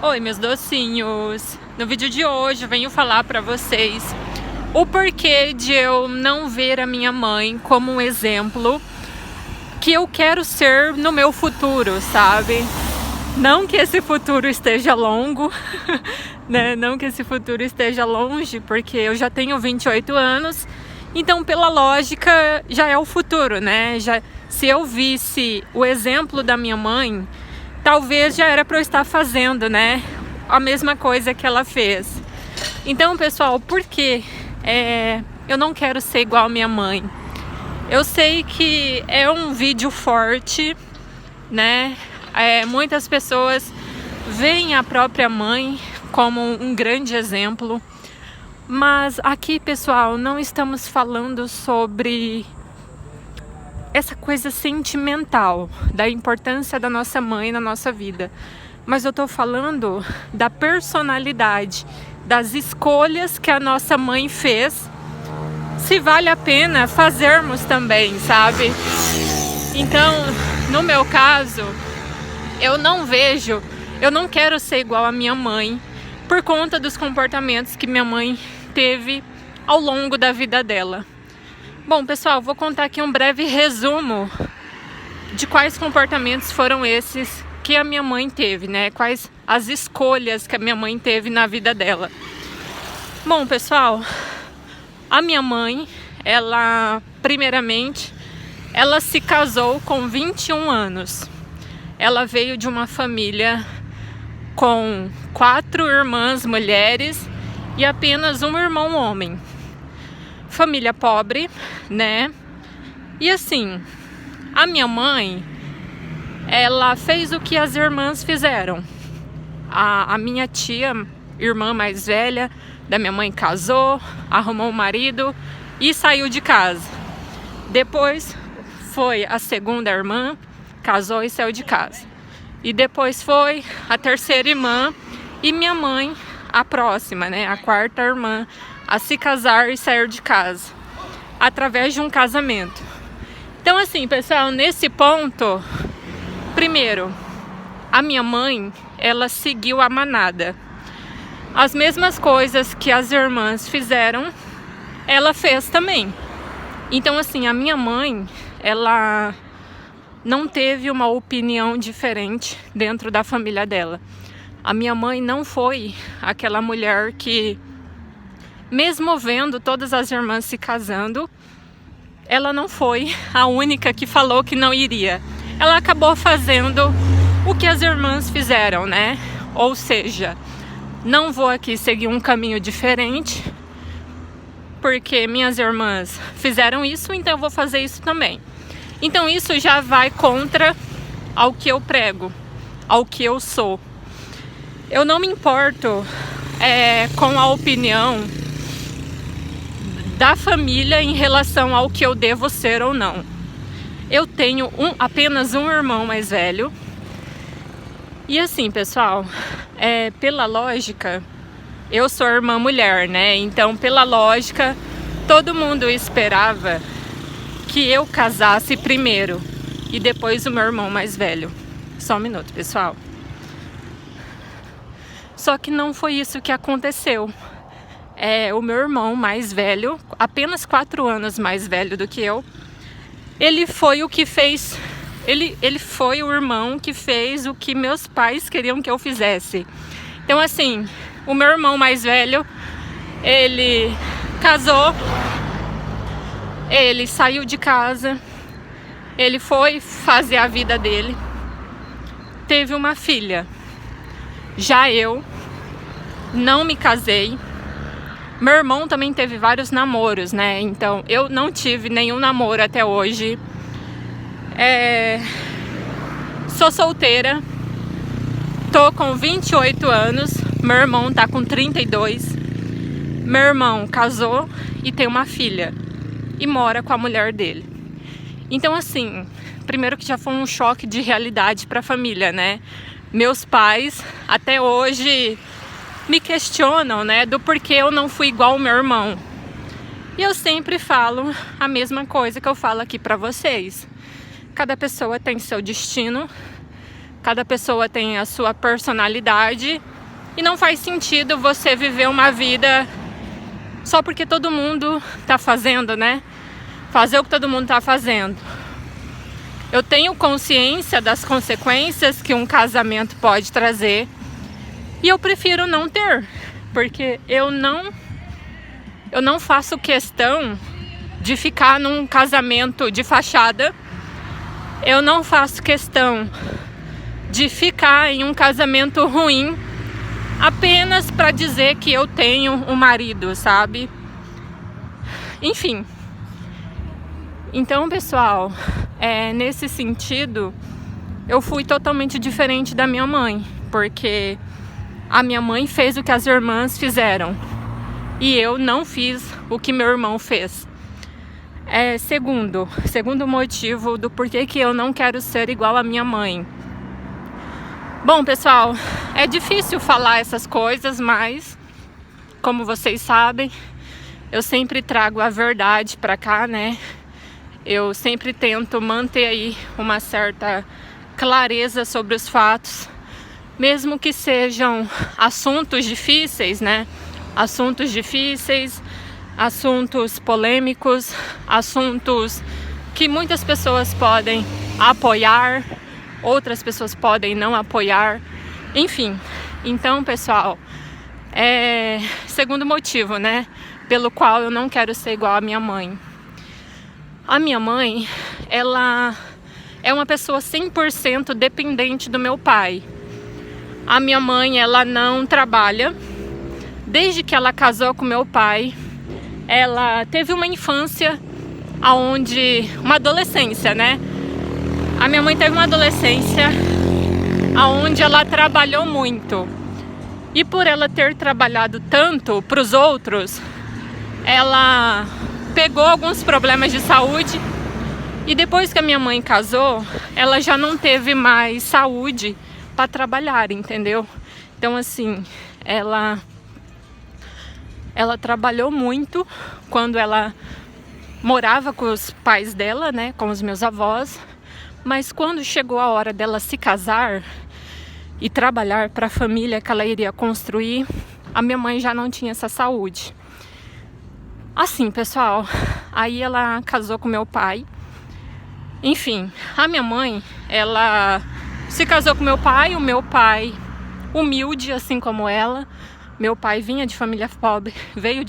Oi, meus docinhos! No vídeo de hoje eu venho falar pra vocês o porquê de eu não ver a minha mãe como um exemplo que eu quero ser no meu futuro, sabe? Não que esse futuro esteja longo, né? Não que esse futuro esteja longe, porque eu já tenho 28 anos, então pela lógica já é o futuro, né? Se eu visse o exemplo da minha mãe, talvez já era para eu estar fazendo, né? A mesma coisa que ela fez. Então, pessoal, por que eu não quero ser igual a minha mãe? Eu sei que é um vídeo forte, né? Muitas pessoas veem a própria mãe como um grande exemplo. Mas aqui, pessoal, não estamos falando sobre essa coisa sentimental, da importância da nossa mãe na nossa vida. Mas eu tô falando da personalidade, das escolhas que a nossa mãe fez, se vale a pena fazermos também, sabe? Então, no meu caso, eu não quero ser igual a minha mãe por conta dos comportamentos que minha mãe teve ao longo da vida dela. Bom, pessoal, vou contar aqui um breve resumo de quais comportamentos foram esses que a minha mãe teve, né? Quais as escolhas que a minha mãe teve na vida dela. Bom, pessoal, a minha mãe, primeiramente, ela se casou com 21 anos. Ela veio de uma família com 4 irmãs mulheres e apenas um irmão homem. Família pobre, né? E assim, a minha mãe, ela fez o que as irmãs fizeram. A minha tia, irmã mais velha da minha mãe, casou, arrumou um marido e saiu de casa. Depois foi a segunda irmã, casou e saiu de casa. E depois foi a terceira irmã e minha mãe, a próxima, né? A quarta irmã, a se casar e sair de casa, através de um casamento. Então assim, pessoal, nesse ponto, primeiro, a minha mãe, ela seguiu a manada. As mesmas coisas que as irmãs fizeram, ela fez também. Então assim, a minha mãe, ela não teve uma opinião diferente dentro da família dela. A minha mãe não foi aquela mulher que, mesmo vendo todas as irmãs se casando, ela não foi a única que falou que não iria. Ela acabou fazendo o que as irmãs fizeram, né? Ou seja, não vou aqui seguir um caminho diferente, porque minhas irmãs fizeram isso, então eu vou fazer isso também. Então isso já vai contra ao que eu prego, ao que eu sou. Eu não me importo com a opinião da família em relação ao que eu devo ser ou não. Eu tenho apenas um irmão mais velho. E assim, pessoal, pela lógica, eu sou irmã mulher, né? Então, pela lógica, todo mundo esperava que eu casasse primeiro e depois o meu irmão mais velho. Só um minuto, pessoal. Só que não foi isso que aconteceu. O meu irmão mais velho, apenas 4 anos mais velho do que eu, ele foi o que fez, ele foi o irmão que fez o que meus pais queriam que eu fizesse. Então assim, o meu irmão mais velho, ele casou, ele saiu de casa, ele foi fazer a vida dele, teve uma filha. Já eu não me casei. Meu irmão também teve vários namoros, né? Então, eu não tive nenhum namoro até hoje. Sou solteira. Tô com 28 anos. Meu irmão tá com 32. Meu irmão casou e tem uma filha. E mora com a mulher dele. Então, assim, primeiro que já foi um choque de realidade pra família, né? Meus pais, até hoje, me questionam, né, do porquê eu não fui igual ao meu irmão. E eu sempre falo a mesma coisa que eu falo aqui pra vocês. Cada pessoa tem seu destino, cada pessoa tem a sua personalidade E não faz sentido você viver uma vida só porque todo mundo tá fazendo, né? Fazer o que todo mundo tá fazendo. Eu tenho consciência das consequências que um casamento pode trazer e eu prefiro não ter, porque eu não faço questão de ficar num casamento de fachada. Eu não faço questão de ficar em um casamento ruim apenas para dizer que eu tenho um marido, sabe? Enfim. Então, pessoal, nesse sentido, eu fui totalmente diferente da minha mãe, porque a minha mãe fez o que as irmãs fizeram e eu não fiz o que meu irmão fez. Segundo motivo do porquê que eu não quero ser igual à minha mãe. Bom, pessoal, é difícil falar essas coisas, mas como vocês sabem, eu sempre trago a verdade pra cá, né? Eu sempre tento manter aí uma certa clareza sobre os fatos, mesmo que sejam assuntos difíceis, né? Assuntos difíceis, assuntos polêmicos, assuntos que muitas pessoas podem apoiar, outras pessoas podem não apoiar, enfim. Então, pessoal, segundo motivo, né? Pelo qual eu não quero ser igual à minha mãe. A minha mãe, ela é uma pessoa 100% dependente do meu pai. A minha mãe, ela não trabalha. Desde que ela casou com meu pai, ela teve uma infância uma adolescência, né? A minha mãe teve uma adolescência onde ela trabalhou muito. E por ela ter trabalhado tanto para os outros, ela pegou alguns problemas de saúde e depois que a minha mãe casou, ela já não teve mais saúde para trabalhar, entendeu? Então, assim, ela trabalhou muito quando ela morava com os pais dela, né, com os meus avós, mas quando chegou a hora dela se casar e trabalhar para a família que ela iria construir, a minha mãe já não tinha essa saúde. Assim, pessoal, aí ela casou com meu pai. Enfim, a minha mãe, ela se casou com meu pai, o meu pai humilde, assim como ela. Meu pai veio de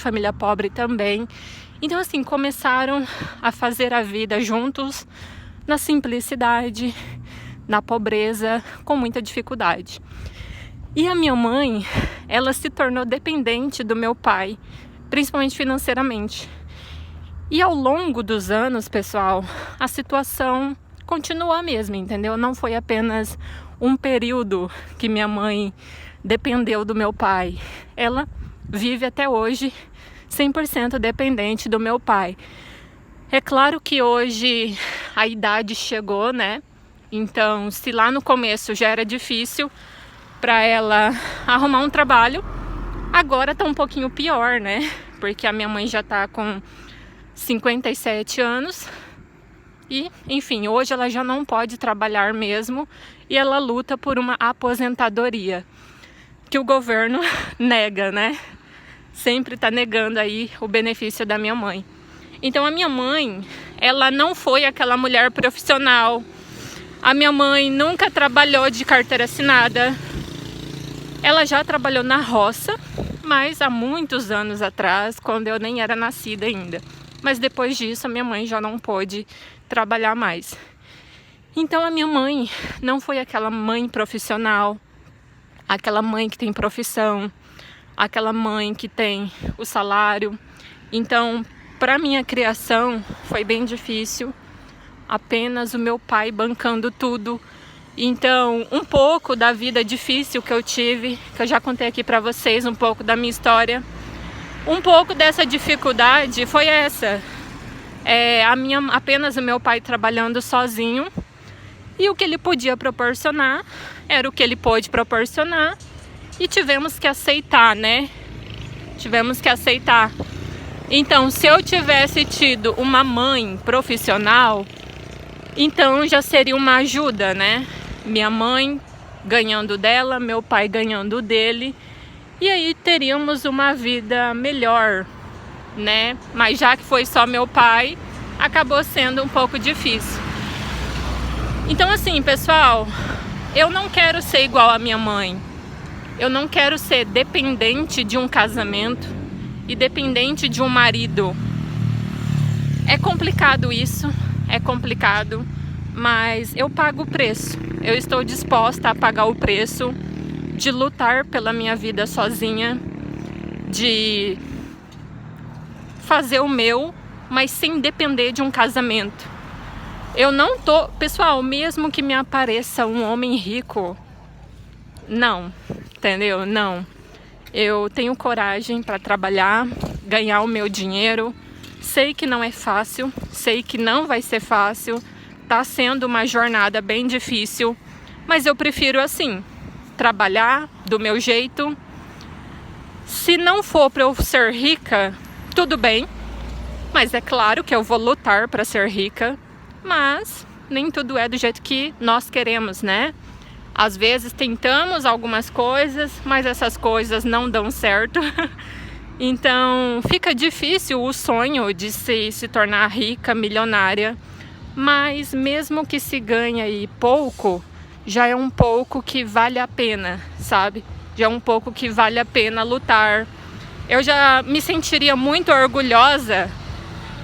família pobre também. Então, assim, começaram a fazer a vida juntos, na simplicidade, na pobreza, com muita dificuldade. E a minha mãe, ela se tornou dependente do meu pai, principalmente financeiramente. E ao longo dos anos, pessoal, a situação continuou a mesma, entendeu? Não foi apenas um período que minha mãe dependeu do meu pai. Ela vive até hoje 100% dependente do meu pai. É claro que hoje a idade chegou, né? Então, se lá no começo já era difícil para ela arrumar um trabalho, agora tá um pouquinho pior, né? Porque a minha mãe já tá com 57 anos e, enfim, hoje ela já não pode trabalhar mesmo e ela luta por uma aposentadoria que o governo nega, né? Sempre tá negando aí o benefício da minha mãe. Então a minha mãe, ela não foi aquela mulher profissional. A minha mãe nunca trabalhou de carteira assinada. Ela já trabalhou na roça, mas há muitos anos atrás, quando eu nem era nascida ainda. Mas depois disso, a minha mãe já não pôde trabalhar mais. Então a minha mãe não foi aquela mãe profissional, aquela mãe que tem profissão, aquela mãe que tem o salário. Então, para minha criação foi bem difícil, apenas o meu pai bancando tudo. Então, um pouco da vida difícil que eu tive, que eu já contei aqui para vocês, um pouco da minha história, um pouco dessa dificuldade foi essa. Apenas o meu pai trabalhando sozinho, e o que ele podia proporcionar era o que ele pôde proporcionar, e tivemos que aceitar, né? Tivemos que aceitar. Então, se eu tivesse tido uma mãe profissional, então já seria uma ajuda, né? Minha mãe ganhando dela, meu pai ganhando dele, e aí teríamos uma vida melhor, né? Mas já que foi só meu pai, acabou sendo um pouco difícil. Então assim, pessoal, eu não quero ser igual a minha mãe. Eu não quero ser dependente de um casamento e dependente de um marido. É complicado isso, é complicado, mas eu pago o preço. Eu estou disposta a pagar o preço de lutar pela minha vida sozinha, de fazer o meu, mas sem depender de um casamento. Eu não tô... Pessoal, mesmo que me apareça um homem rico, não, entendeu? Não. Eu tenho coragem para trabalhar, ganhar o meu dinheiro. Sei que não é fácil, sei que não vai ser fácil. Tá sendo uma jornada bem difícil, mas eu prefiro assim, trabalhar do meu jeito. Se não for para eu ser rica, tudo bem, mas é claro que eu vou lutar para ser rica, mas nem tudo é do jeito que nós queremos, né? Às vezes tentamos algumas coisas, mas essas coisas não dão certo. Então fica difícil o sonho de se tornar rica, milionária, mas mesmo que se ganhe aí pouco, já é um pouco que vale a pena, sabe? Já é um pouco que vale a pena lutar. Eu já me sentiria muito orgulhosa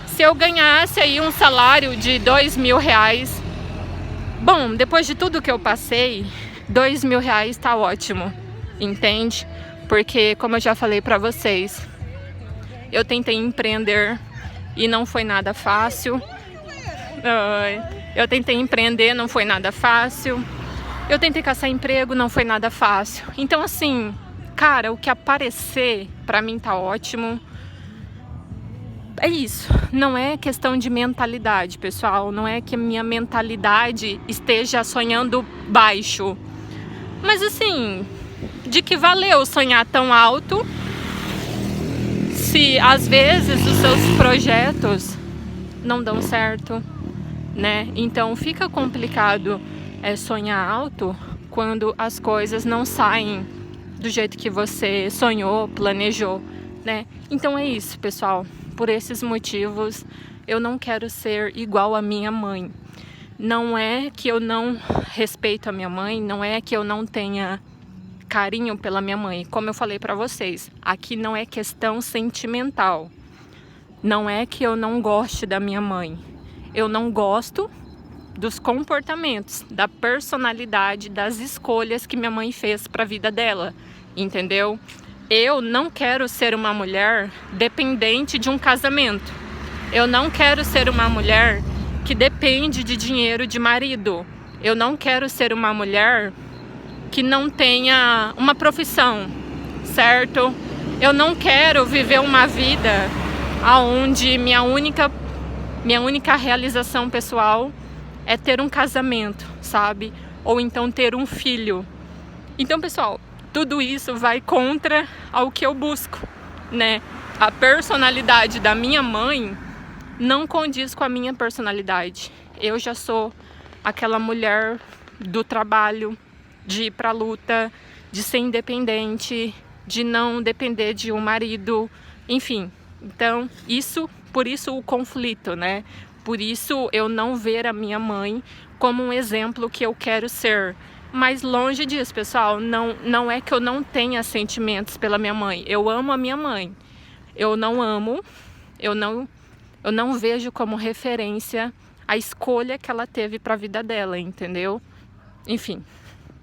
se eu ganhasse aí um salário de R$2.000. Bom, depois de tudo que eu passei, R$2.000 tá ótimo, entende? Porque, como eu já falei pra vocês, eu tentei empreender e não foi nada fácil. Eu tentei empreender, não foi nada fácil. Eu tentei caçar emprego, não foi nada fácil. Então, assim, cara, o que aparecer pra mim tá ótimo. É isso, não é questão de mentalidade, pessoal. Não é que a minha mentalidade esteja sonhando baixo. Mas assim, de que valeu sonhar tão alto se às vezes os seus projetos não dão certo, né? Então fica complicado sonhar alto quando as coisas não saem do jeito que você sonhou, planejou, né? Então é isso, pessoal. Por esses motivos, eu não quero ser igual a minha mãe. Não é que eu não respeito a minha mãe, não é que eu não tenha carinho pela minha mãe. Como eu falei pra vocês, aqui não é questão sentimental. Não é que eu não goste da minha mãe. Eu não gosto dos comportamentos, da personalidade, das escolhas que minha mãe fez pra vida dela, entendeu? Eu não quero ser uma mulher dependente de um casamento. Eu não quero ser uma mulher que depende de dinheiro de marido. Eu não quero ser uma mulher que não tenha uma profissão, certo? Eu não quero viver uma vida onde minha única realização pessoal é ter um casamento, sabe? Ou então ter um filho. Então, pessoal, tudo isso vai contra ao que eu busco, né? A personalidade da minha mãe não condiz com a minha personalidade. Eu já sou aquela mulher do trabalho, de ir pra luta, de ser independente, de não depender de um marido, enfim. Então, por isso o conflito, né? Por isso eu não ver a minha mãe como um exemplo que eu quero ser. Mas longe disso, pessoal, não é que eu não tenha sentimentos pela minha mãe. Eu amo a minha mãe. Eu não vejo como referência a escolha que ela teve para a vida dela, entendeu? Enfim.